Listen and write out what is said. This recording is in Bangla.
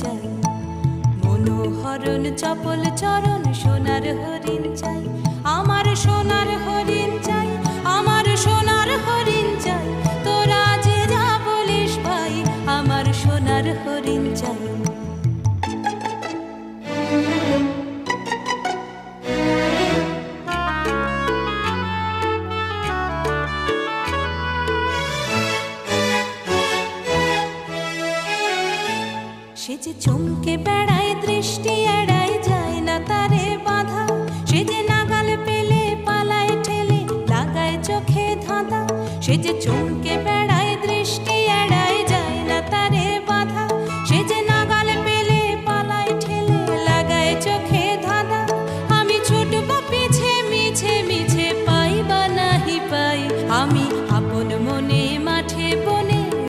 চাই, মনোহরণ চপল চরণ সোনার হরিণ চাই, আমার সোনার হরিণ চাই, আমার সোনার হরিণ চাই। তোরা যে যা বলিস ভাই, আমার সোনার হরিণ চাই। সে যে চমকে বেড়ায়, দৃষ্টি এড়ায়, যায় না তারে বাধা। সে যে নাগাল পেলে পালায় ঠেলে, লাগায় চোখে ধাঁধা। সে যে চমকে